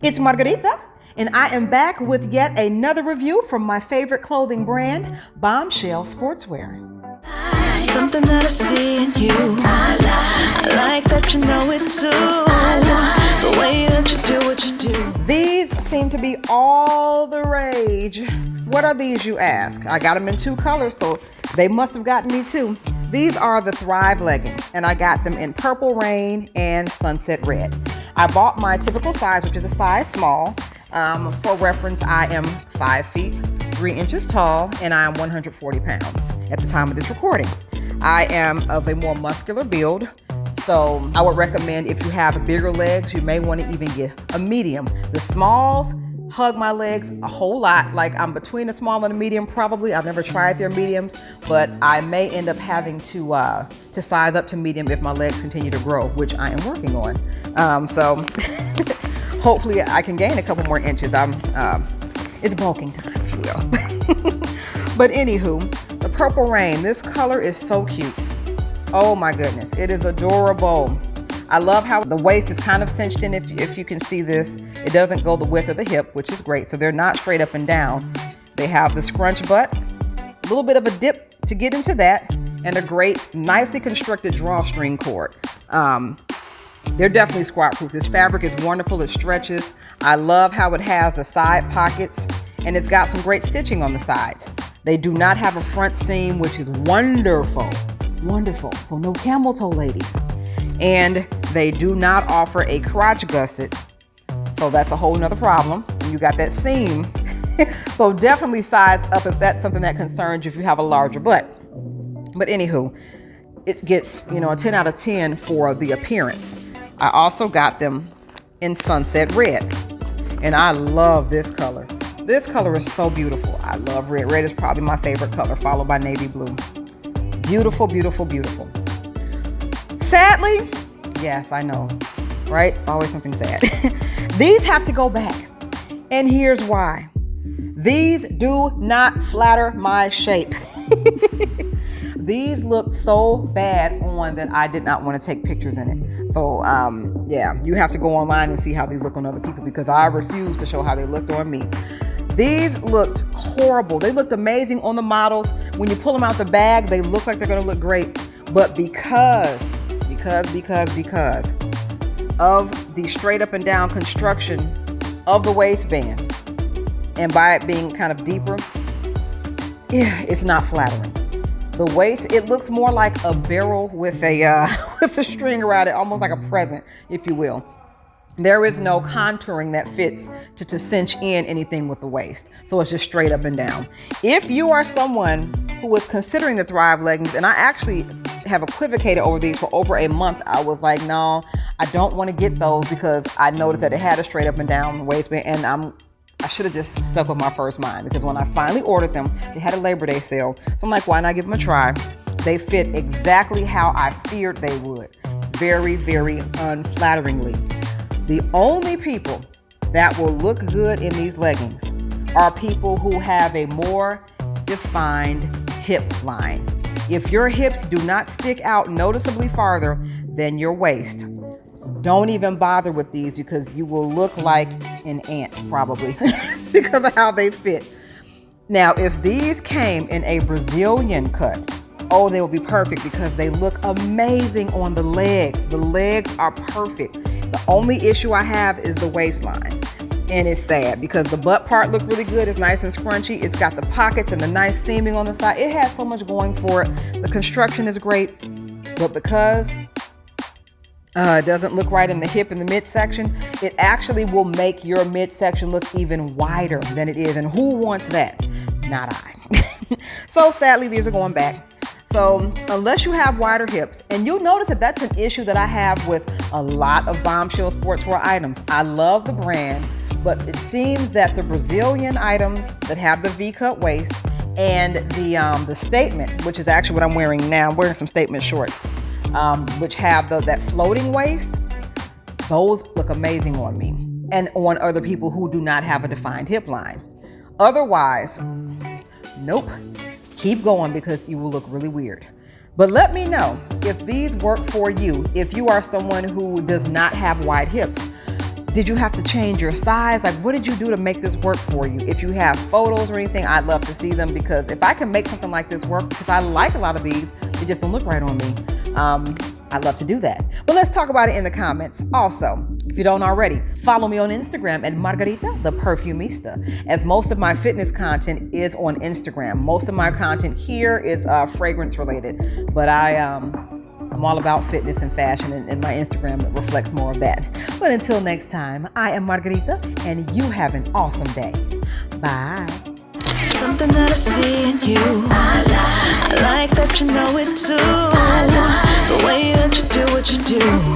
It's Margarita, and I am back with yet another review from my favorite clothing brand, Bombshell Sportswear. Something that I see in you, I like that you know it too, the way that you do what you do. These seem to be all the rage. What are these, you ask? I got them in 2 colors, so they must have gotten me too. These are the Thrive leggings, and I got them in Purple Rain and Sunset Red. I bought my typical size, which is a size small. For reference, I am 5 feet, 3 inches tall, and I am 140 pounds at the time of this recording. I am of a more muscular build, so I would recommend if you have bigger legs, you may want to even get a medium. The smalls hug my legs a whole lot. Like, I'm between a small and a medium probably. I've never tried their mediums, but I may end up having to size up to medium if my legs continue to grow, which I am working on. So hopefully I can gain a couple more inches. It's bulking time, if you will. But anywho, the Purple Rain, this color is so cute. Oh my goodness, it is adorable. I love how the waist is kind of cinched in, if you can see this. It doesn't go the width of the hip, which is great. So they're not straight up and down. They have the scrunch butt, a little bit of a dip to get into that, and a great, nicely constructed drawstring cord. They're definitely squat proof. This fabric is wonderful. It stretches. I love how it has the side pockets, and it's got some great stitching on the sides. They do not have a front seam, which is wonderful. Wonderful. So no camel toe, ladies. And they do not offer a crotch gusset. So that's a whole nother problem. You got that seam. So definitely size up if that's something that concerns you if you have a larger butt. But anywho, it gets, a 10 out of 10 for the appearance. I also got them in Sunset Red. And I love this color. This color is so beautiful. I love red. Red is probably my favorite color, followed by navy blue. Beautiful, beautiful, beautiful. Sadly, yes, I know, right? It's always something sad. These have to go back. And here's why. These do not flatter my shape. These look so bad on that I did not want to take pictures in it. So, yeah, you have to go online and see how these look on other people because I refuse to show how they looked on me. These looked horrible. They looked amazing on the models. When you pull them out the bag, they look like they're going to look great. But because of the straight up and down construction of the waistband, and by it being kind of deeper, it's not flattering. The waist, it looks more like a barrel with a with a string around it, almost like a present, if you will. There is no contouring that fits to cinch in anything with the waist. So it's just straight up and down. If you are someone who was considering the Thrive leggings, and I actually have equivocated over these for over a month, I was like, no, I don't want to get those because I noticed that it had a straight up and down waistband, and I should have just stuck with my first mind because when I finally ordered them, they had a Labor Day sale. So I'm like, why not give them a try? They fit exactly how I feared they would. Very, very unflatteringly. The only people that will look good in these leggings are people who have a more defined hip line. If your hips do not stick out noticeably farther than your waist, don't even bother with these because you will look like an ant probably because of how they fit. Now, if these came in a Brazilian cut, they will be perfect because they look amazing on the legs. The legs are perfect. The only issue I have is the waistline. And it's sad because the butt part looked really good. It's nice and scrunchy. It's got the pockets and the nice seaming on the side. It has so much going for it. The construction is great. But because it doesn't look right in the hip and the midsection, it actually will make your midsection look even wider than it is. And who wants that? Not I. So sadly, these are going back. So unless you have wider hips, and you'll notice that that's an issue that I have with a lot of Bombshell Sportswear items. I love the brand, but it seems that the Brazilian items that have the V-cut waist and the Statement, which is actually what I'm wearing now, I'm wearing some Statement shorts, which have that floating waist, those look amazing on me and on other people who do not have a defined hip line. Otherwise, nope. Keep going because you will look really weird. But let me know if these work for you, if you are someone who does not have wide hips. Did you have to change your size? Like, what did you do to make this work for you? If you have photos or anything, I'd love to see them, because if I can make something like this work, because I like a lot of these, they just don't look right on me. I'd love to do that. But let's talk about it in the comments. Also, if you don't already, follow me on Instagram at Margarita the Perfumista, as most of my fitness content is on Instagram. Most of my content here is fragrance related, but I'm all about fitness and fashion, and my Instagram reflects more of that. But until next time, I am Margarita, and you have an awesome day. Bye. Something that I see in you. I like that you know it too. The way that you do what you do.